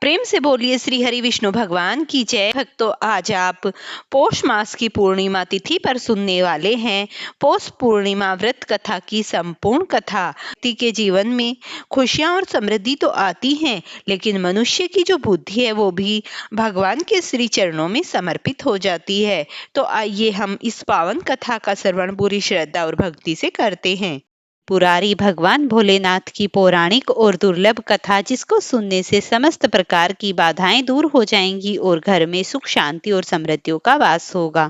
प्रेम से बोलिए श्री हरि विष्णु भगवान की जय। भक्तों, आज आप पौष मास की पूर्णिमा तिथि पर सुनने वाले हैं पौष पूर्णिमा व्रत कथा की संपूर्ण कथा। व्यक्ति के जीवन में खुशियां और समृद्धि तो आती हैं, लेकिन मनुष्य की जो बुद्धि है वो भी भगवान के श्री चरणों में समर्पित हो जाती है। तो आइए हम इस पावन कथा का श्रवण पूरी श्रद्धा और भक्ति से करते हैं। पुरारी भगवान भोलेनाथ की पौराणिक और दुर्लभ कथा, जिसको सुनने से समस्त प्रकार की बाधाएं दूर हो जाएंगी और घर में सुख शांति और समृद्धियों का वास होगा।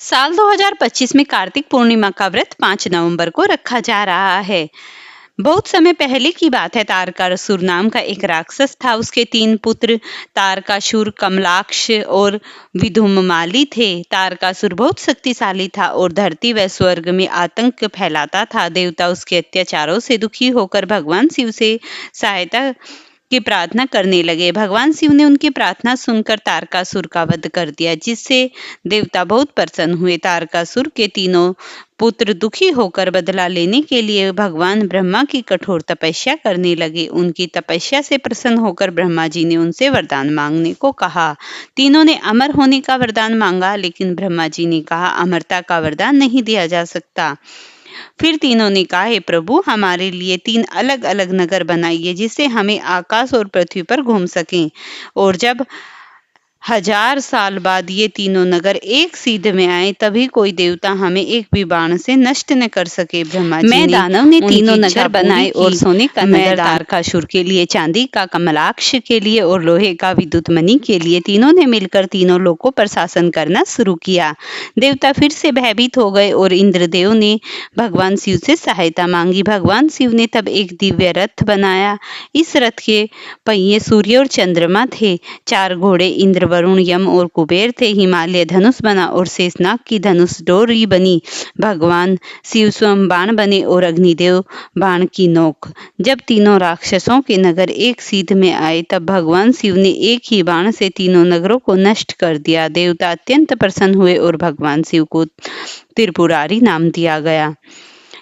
साल 2025 में कार्तिक पूर्णिमा का व्रत 5 नवंबर को रखा जा रहा है। बहुत समय पहले की बात है। तारकासुर नाम का एक राक्षस था। उसके 3 पुत्र तारकासुर, कमलाक्ष और विधुममाली थे। तारकासुर बहुत शक्तिशाली था और धरती व स्वर्ग में आतंक फैलाता था। देवता उसके अत्याचारों से दुखी होकर भगवान शिव से सहायता की प्रार्थना करने लगे। भगवान शिव ने उनकी प्रार्थना सुनकर तारकासुर का वध कर दिया, जिससे देवता बहुत प्रसन्न हुए। तारकासुर के 3 पुत्र दुखी होकर बदला लेने के लिए भगवान ब्रह्मा की कठोर तपस्या करने लगे। उनकी तपस्या से प्रसन्न होकर ब्रह्मा जी ने उनसे वरदान मांगने को कहा। तीनों ने अमर होने का वरदान मांगा, लेकिन ब्रह्मा जी ने कहा अमरता का वरदान नहीं दिया जा सकता। फिर तीनों ने कहा, हे प्रभु, हमारे लिए 3 अलग अलग नगर बनाइए, जिससे हमें आकाश और पृथ्वी पर घूम सकें। और जब 1000 साल बाद ये तीनों नगर एक सीध में आए, तभी कोई देवता हमें एक भी बाण से नष्ट न कर सके। ब्रह्मा जी ने दानव ने तीनों नगर बनाए और सोने का नगर तारकासुर के लिए, चांदी का कमलाक्ष के लिए और लोहे का विद्युतमणि के लिए। तीनों ने मिलकर तीनों लोगों पर शासन करना शुरू किया। देवता फिर से भयभीत हो गए और इंद्रदेव ने भगवान शिव से सहायता मांगी। भगवान शिव ने तब एक दिव्य रथ बनाया। इस रथ के पहिए सूर्य और चंद्रमा थे। 4 घोड़े इंद्र, वरुण, यम और कुबेर थे। हिमालय धनुष बना और शेषनाग की धनुष डोरी बनी। भगवान शिव स्वयं बाण बने और अग्निदेव बाण की नोक। जब तीनों राक्षसों के नगर एक सीध में आए, तब भगवान शिव ने एक ही बाण से तीनों नगरों को नष्ट कर दिया। देवता अत्यंत प्रसन्न हुए और भगवान शिव को त्रिपुरारी नाम दिया गया।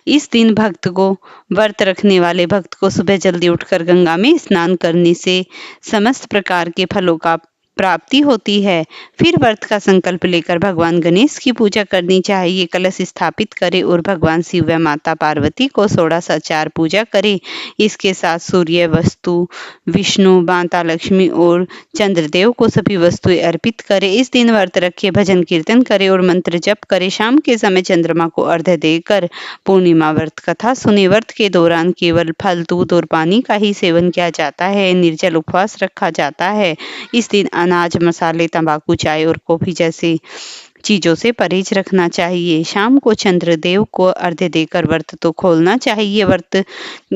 इस दिन भक्त को व्रत रखने वाले भक्त को सुबह जल्दी उठकर गंगा में स्नान करने से समस्त प्रकार के फलों का प्राप्ति होती है। फिर व्रत का संकल्प लेकर भगवान गणेश की पूजा करनी चाहिए। कलश स्थापित करें और भगवान शिव व माता पार्वती को 16 पूजा करें। इसके साथ सूर्य, वस्तु, विष्णु, माता लक्ष्मी और चंद्रदेव को सभी वस्तुएं अर्पित करें। इस दिन व्रत रखे, भजन कीर्तन करें और मंत्र जप करें। शाम के समय चंद्रमा को अर्घ्य देकर पूर्णिमा व्रत कथा सुने। व्रत के दौरान केवल फल, दूध और पानी का ही सेवन किया जाता है। निर्जल उपवास रखा जाता है। इस दिन अनाज, मसाले, तंबाकू, चाय और कॉफी जैसे चीजों से परहेज रखना चाहिए। शाम को चंद्रदेव को अर्घ्य देकर व्रत तो खोलना चाहिए। व्रत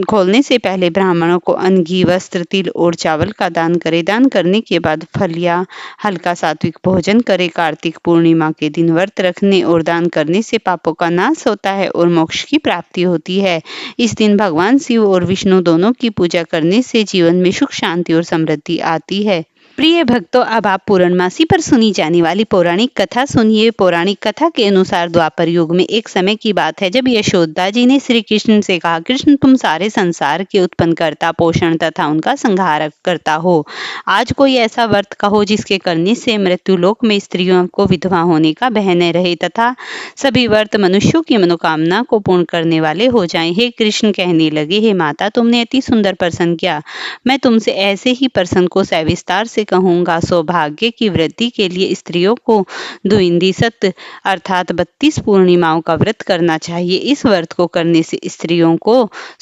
खोलने से पहले ब्राह्मणों को अन्न, घी, वस्त्र, तिल और चावल का दान करें। दान करने के बाद फल या हल्का सात्विक भोजन करें। कार्तिक पूर्णिमा के दिन व्रत रखने और दान करने से पापों का नाश होता है और मोक्ष की प्राप्ति होती है। इस दिन भगवान शिव और विष्णु दोनों की पूजा करने से जीवन में सुख, शांति और समृद्धि आती है। प्रिय भक्तों, अब आप पूर्णमासी पर सुनी जाने वाली पौराणिक कथा सुनिए। पौराणिक कथा के अनुसार द्वापर युग में एक समय की बात है, जब यशोदा जी ने श्री कृष्ण से कहा, कृष्ण, तुम सारे संसार के उत्पन्नकर्ता, पोषण तथा उनका संहार करता हो। आज कोई ऐसा व्रत कहो जिसके करने से मृत्युलोक में स्त्रियों को विधवा होने का भय न रहे तथा सभी व्रत मनुष्यों की मनोकामना को पूर्ण करने वाले हो जाएं। हे कृष्ण कहने लगे, हे माता, तुमने अति सुंदर प्रश्न किया। मैं तुमसे ऐसे ही प्रश्न को सविस्तार से कहूंगा। सौभाग्य की वृद्धि के लिए स्त्रियों को द्विंदिशत अर्थात 32 पूर्णिमाओं का व्रत करना चाहिए। इस व्रत को करने से स्त्रियों को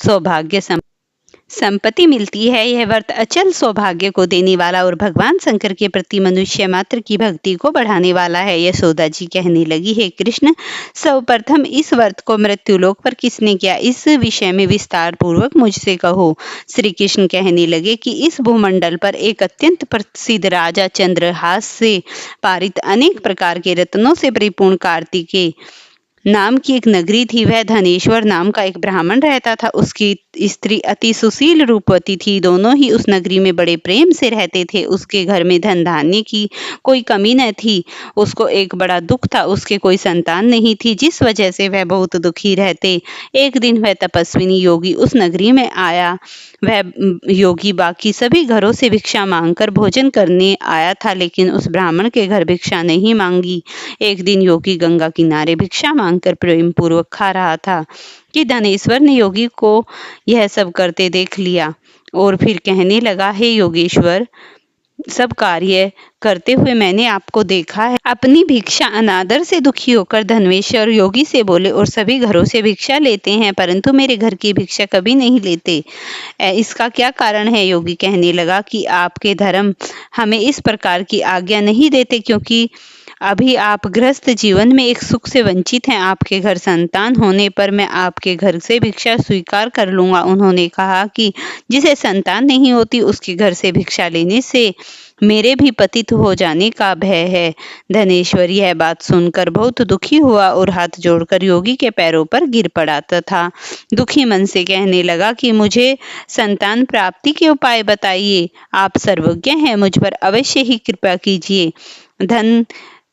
सौभाग्य संपत्ति मिलती है। यह व्रत अचल सौभाग्य को देने वाला और भगवान शंकर के प्रति मनुष्य मात्र की भक्ति को बढ़ाने वाला है। यशोदा जी कहने लगी, हे कृष्ण, सर्वप्रथम इस व्रत को मृत्युलोक पर किसने किया, इस विषय में विस्तार पूर्वक मुझसे कहो। श्री कृष्ण कहने लगे कि इस भूमंडल पर एक अत्यंत प्रसिद्ध राजा चंद्रहास से पारित अनेक प्रकार के रत्नों से परिपूर्ण कार्तिकेय नाम की एक नगरी थी। वह धनेश्वर नाम का एक ब्राह्मण रहता था। उसकी स्त्री अति सुशील रूपवती थी। दोनों ही उस नगरी में बड़े प्रेम से रहते थे। उसके घर में धन धान्य की कोई कमी न थी। उसको एक बड़ा दुख था, उसके कोई संतान नहीं थी, जिस वजह से वह बहुत दुखी रहते। एक दिन वह तपस्विनी योगी उस नगरी में आया। वह योगी बाकी सभी घरों से भिक्षा मांगकर भोजन करने आया था, लेकिन उस ब्राह्मण के घर भिक्षा नहीं मांगी। एक दिन योगी गंगा किनारे भिक्षा मांगकर प्रेम पूर्वक खा रहा था कि धनेश्वर ने योगी को यह सब करते देख लिया और फिर कहने लगा, हे योगेश्वर, सब कार्य करते हुए मैंने आपको देखा है। अपनी भिक्षा अनादर से दुखी होकर धनवेश्वर योगी से बोले, और सभी घरों से भिक्षा लेते हैं परंतु मेरे घर की भिक्षा कभी नहीं लेते। इसका क्या कारण है? योगी कहने लगा कि आपके धर्म हमें इस प्रकार की आज्ञा नहीं देते, क्योंकि अभी आप गृहस्थ जीवन में एक सुख से वंचित हैं। आपके घर संतान होने पर मैं आपके घर से भिक्षा स्वीकार कर लूंगा। उन्होंने कहा कि जिसे संतान नहीं होती उसके घर से भिक्षा लेने से मेरे भी पतित हो जाने का भय है। धनेश्वर यह बात सुनकर बहुत दुखी हुआ और हाथ जोड़कर योगी के पैरों पर गिर पड़ा तथा दुखी मन से कहने लगा कि मुझे संतान प्राप्ति के उपाय बताइए। आप सर्वज्ञ हैं, मुझ पर अवश्य ही कृपा कीजिए। धन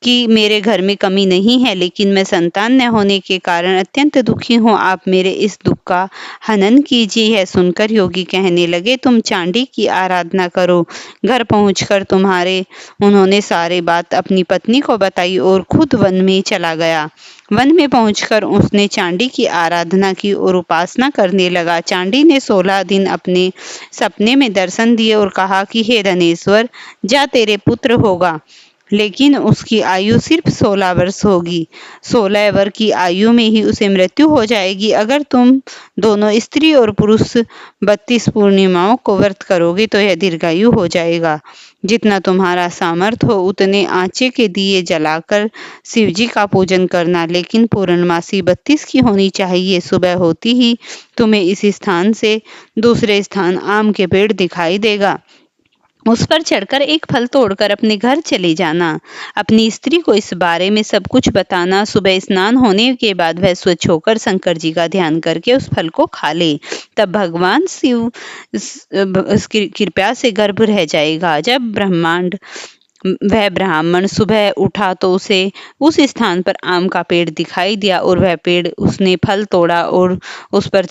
कि मेरे घर में कमी नहीं है, लेकिन मैं संतान न होने के कारण अत्यंत दुखी हूँ। आप मेरे इस दुख का हनन कीजिए। यह सुनकर योगी कहने लगे, तुम चांडी की आराधना करो। घर पहुंचकर उन्होंने सारी बात अपनी पत्नी को बताई और खुद वन में चला गया। वन में पहुंचकर उसने चांडी की आराधना की और उपासना करने लगा। चांडी ने 16 दिन अपने सपने में दर्शन दिए और कहा कि हे धनेश्वर, जा, तेरे पुत्र होगा, लेकिन उसकी आयु सिर्फ 16 वर्ष होगी। 16 वर्ष की आयु में ही उसे मृत्यु हो जाएगी। अगर तुम दोनों स्त्री और पुरुष 32 पूर्णिमाओं को व्रत करोगे तो यह दीर्घायु हो जाएगा। जितना तुम्हारा सामर्थ्य हो उतने आंचे के दिए जलाकर शिवजी का पूजन करना, लेकिन पूर्णमासी 32 की होनी चाहिए। सुबह होती ही तुम्हें इस स्थान से दूसरे स्थान आम के पेड़ दिखाई देगा। उस पर चढ़कर एक फल तोड़कर अपने घर चले जाना। अपनी स्त्री को इस बारे में सब कुछ बताना। सुबह स्नान होने के बाद वह स्वच्छ होकर शंकर जी का ध्यान करके उस फल को खा ले। तब भगवान शिव की कृपा से गर्भ रह जाएगा। जब वह ब्राह्मण सुबह उठा तो उसे उस स्थान पर आम का पेड़ दिखाई दिया और वह पेड़ उसने फल तोड़ा और उस पर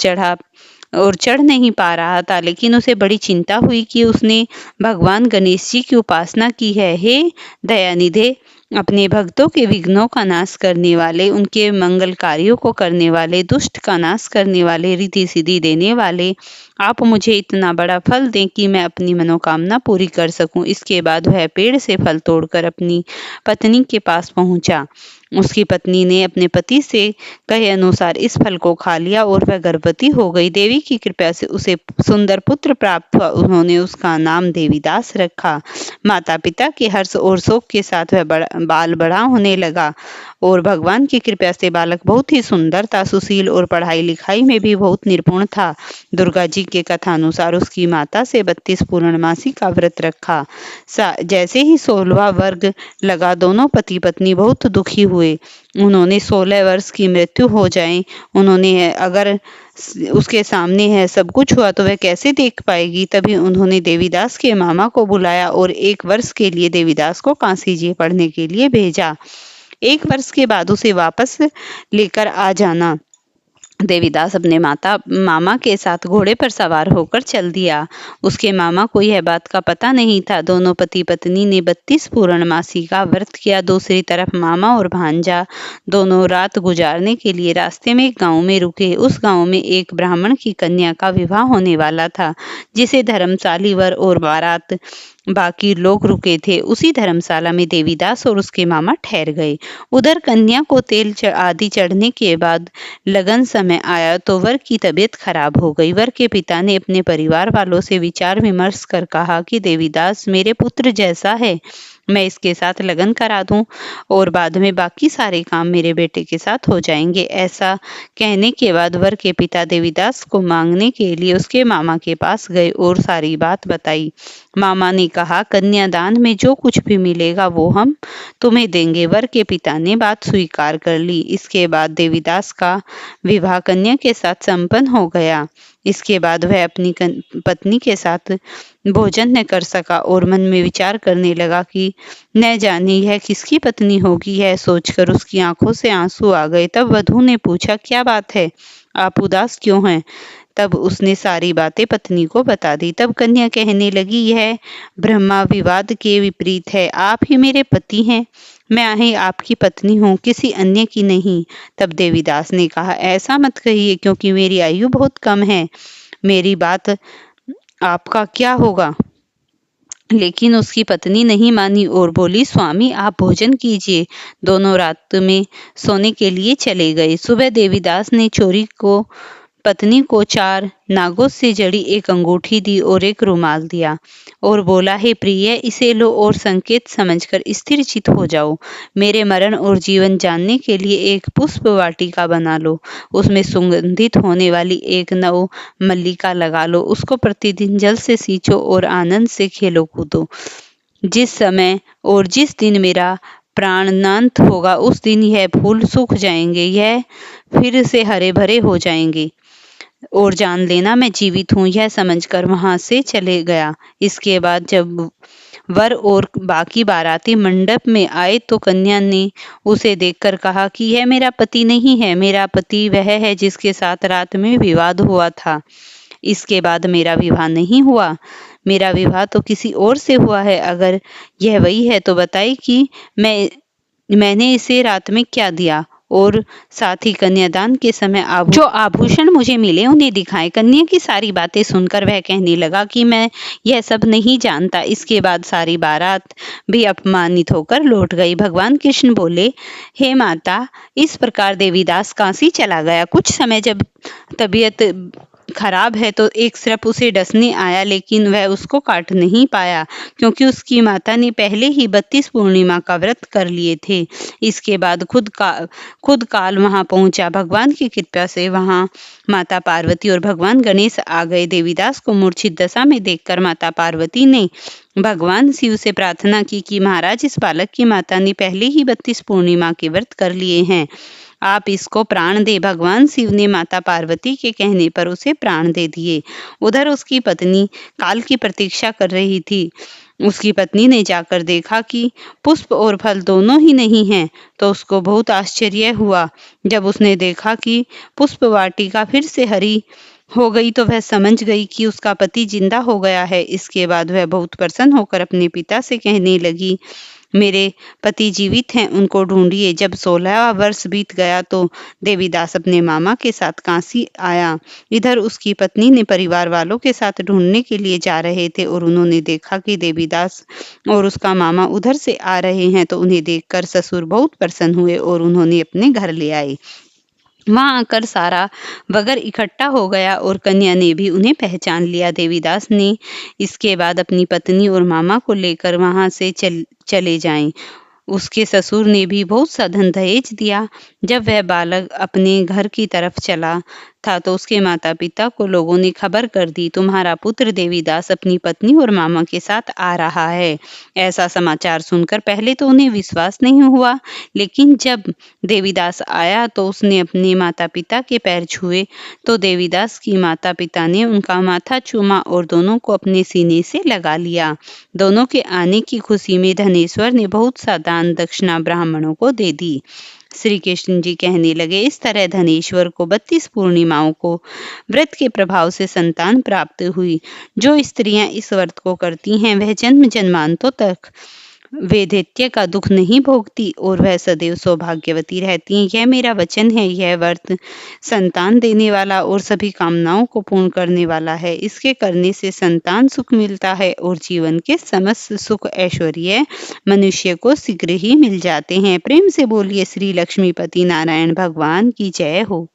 चढ़ नहीं पा रहा था, लेकिन उसे बड़ी चिंता हुई कि उसने भगवान गणेश जी की उपासना की है। हे दयानिधे, अपने भक्तों के विघ्नों का नाश करने वाले, उनके मंगल कार्यों को करने वाले, दुष्ट का नाश करने वाले, रिद्धि सिद्धि देने वाले, आप मुझे इतना बड़ा फल दें कि मैं अपनी मनोकामना पूरी कर सकूं। इसके बाद वह पेड़ से फल तोड़कर अपनी पत्नी के पास पहुंचा। उसकी पत्नी ने अपने पति से कहे अनुसार इस फल को खा लिया और वह गर्भवती हो गई। देवी की कृपा से उसे सुंदर पुत्र प्राप्त हुआ। उन्होंने उसका नाम देवीदास रखा। माता पिता के हर्ष और शोक के साथ वह बाल बड़ा होने लगा और भगवान की कृपा से बालक बहुत ही सुंदर था, सुशील और पढ़ाई लिखाई में भी बहुत निपुण था। दुर्गा जी के कथा अनुसार उसकी माता से 32 पूर्णमासी का व्रत रखा। जैसे ही 16वां वर्ग लगा, दोनों पति पत्नी बहुत दुखी हुए। उन्होंने 16 वर्ष की मृत्यु हो जाए, उन्होंने अगर उसके सामने है सब कुछ हुआ तो वह कैसे देख पाएगी। तभी उन्होंने देवीदास के मामा को बुलाया और 1 वर्ष के लिए देवीदास को काशी जी पढ़ने के लिए भेजा। 1 वर्ष के बाद उसे वापस लेकर आ जाना। देवीदास अपने मामा के साथ घोड़े पर सवार होकर चल दिया। उसके मामा को यह बात का पता नहीं था। दोनों पति पत्नी ने 32 पूर्णमासी का व्रत किया। दूसरी तरफ मामा और भांजा दोनों रात गुजारने के लिए रास्ते में एक गांव में रुके। उस गांव में एक ब्राह्मण की कन्या का विवाह होने वाला था, जिसे धर्मशाली वर और बारात बाकी लोग रुके थे। उसी धर्मशाला में देवीदास और उसके मामा ठहर गए। उधर कन्या को तेल आदि चढ़ने के बाद लगन समय आया तो वर की तबीयत खराब हो गई। वर के पिता ने अपने परिवार वालों से विचार विमर्श कर कहा कि देवीदास मेरे पुत्र जैसा है, मैं इसके साथ लगन करा दूं और बाद में बाकी सारे काम मेरे बेटे के साथ हो जाएंगे। ऐसा कहने के बाद वर के पिता देवीदास को मांगने के लिए उसके मामा के पास गए और सारी बात बताई। मामा ने कहा, कन्यादान में जो कुछ भी मिलेगा वो हम तुम्हें देंगे। वर के पिता ने बात स्वीकार कर ली। इसके बाद देवीदास का विवाह कन्या के साथ संपन्न हो गया। इसके बाद वह अपनी पत्नी के साथ भोजन न कर सका और मन में विचार करने लगा कि न जाने यह किसकी पत्नी होगी। यह सोचकर उसकी आंखों से आंसू आ गए। तब वधू ने पूछा, क्या बात है, आप उदास क्यों हैं? तब उसने सारी बातें पत्नी को बता दी। तब कन्या कहने लगी, यह ब्रह्मा विवाद के विपरीत है। आप ही मेरे पति हैं, मैं ही आपकी पत्नी हूँ, किसी अन्य की नहीं। तब देवीदास ने कहा, ऐसा मत कहिए, क्योंकि मेरी आयु बहुत कम है, मेरी बात आपका क्या होगा। लेकिन उसकी पत्नी नहीं मानी और बोली, स्वामी आप भोजन कीजिए। दोनों रात में सोने के लिए चले गए। सुबह देवीदास ने चोरी को पत्नी को 4 नागों से जड़ी एक अंगूठी दी और एक रुमाल दिया और बोला, हे प्रिय, इसे लो और संकेत समझकर स्थिर चित हो जाओ। मेरे मरण और जीवन जानने के लिए एक पुष्प वाटिका बना लो, उसमें सुगंधित होने वाली एक नव मल्लिका लगा लो, उसको प्रतिदिन जल से सींचो और आनंद से खेलो कूदो। जिस समय और जिस दिन मेरा प्राणनांत होगा, उस दिन यह फूल सूख जाएंगे, यह फिर से हरे भरे हो जाएंगे और जान लेना मैं जीवित हूँ। यह समझकर वहां से चले गया। इसके बाद जब वर और बाकी बाराती मंडप में आए तो कन्या ने उसे देखकर कहा कि यह मेरा पति नहीं है, मेरा पति वह है जिसके साथ रात में विवाद हुआ था। इसके बाद मेरा विवाह नहीं हुआ, मेरा विवाह तो किसी और से हुआ है। अगर यह वही है तो बताइए कि मैंने इसे रात में क्या दिया और साथ ही कन्यादान के समय जो आभूषण मुझे मिले उन्हें दिखाए। कन्या की सारी बातें सुनकर वह कहने लगा कि मैं यह सब नहीं जानता। इसके बाद सारी बारात भी अपमानित होकर लौट गई। भगवान कृष्ण बोले, हे माता, इस प्रकार देवीदास काशी चला गया। कुछ समय जब तबीयत खराब है तो एक सर्प उसे डसने आया, लेकिन वह उसको काट नहीं पाया, क्योंकि उसकी माता ने पहले ही 32 पूर्णिमा का व्रत कर लिए थे। इसके बाद खुद काल वहां पहुंचा। भगवान की कृपा से वहां माता पार्वती और भगवान गणेश आ गए। देवीदास को मूर्छित दशा में देखकर माता पार्वती ने भगवान शिव से प्रार्थना की कि महाराज, इस बालक की माता ने पहले ही 32 पूर्णिमा के व्रत कर लिए हैं, आप इसको प्राण दे। भगवान शिव ने माता पार्वती के कहने पर उसे प्राण दे दिए। उधर उसकी पत्नी काल की प्रतीक्षा कर रही थी। उसकी पत्नी ने जाकर देखा कि पुष्प और फल दोनों ही नहीं हैं, तो उसको बहुत आश्चर्य हुआ। जब उसने देखा कि पुष्प वाटिका फिर से हरी हो गई तो वह समझ गई कि उसका पति जिंदा हो गया है। इसके बाद वह बहुत प्रसन्न होकर अपने पिता से कहने लगी, मेरे पति जीवित हैं, उनको ढूंढिए। जब 16वां वर्ष बीत गया तो देवीदास अपने मामा के साथ काशी आया। इधर उसकी पत्नी ने परिवार वालों के साथ ढूंढने के लिए जा रहे थे और उन्होंने देखा कि देवीदास और उसका मामा उधर से आ रहे हैं, तो उन्हें देखकर ससुर बहुत प्रसन्न हुए और उन्होंने अपने घर ले आए। वहां आकर सारा बगर इकट्ठा हो गया और कन्या ने भी उन्हें पहचान लिया। देवीदास ने इसके बाद अपनी पत्नी और मामा को लेकर वहां से चले जाएं। उसके ससुर ने भी बहुत सा धन दहेज दिया। जब वह बालक अपने घर की तरफ चला था तो उसके माता पिता को लोगों ने खबर कर दी, तुम्हारा पुत्र देवीदास अपनी पत्नी और मामा के साथ आ रहा है। ऐसा समाचार सुनकर पहले तो उन्हें विश्वास नहीं हुआ, लेकिन जब देवीदास आया तो उसने अपने माता पिता के पैर छुए, तो देवीदास की माता पिता ने उनका माथा चूमा और दोनों को अपने सीने से लगा लिया। दोनों के आने की खुशी में धनेश्वर ने बहुत सा दान दक्षिणा ब्राह्मणों को दे दी। श्री कृष्ण जी कहने लगे, इस तरह धनेश्वर को 32 पूर्णिमाओं को व्रत के प्रभाव से संतान प्राप्त हुई। जो स्त्रियां इस व्रत को करती हैं वह जन्म जन्मांतों तक वेदैत्य का दुख नहीं भोगती और वह सदैव सौभाग्यवती रहती हैं। यह मेरा वचन है। यह व्रत संतान देने वाला और सभी कामनाओं को पूर्ण करने वाला है। इसके करने से संतान सुख मिलता है और जीवन के समस्त सुख ऐश्वर्य मनुष्य को शीघ्र ही मिल जाते हैं। प्रेम से बोलिए श्री लक्ष्मीपति नारायण भगवान की जय हो।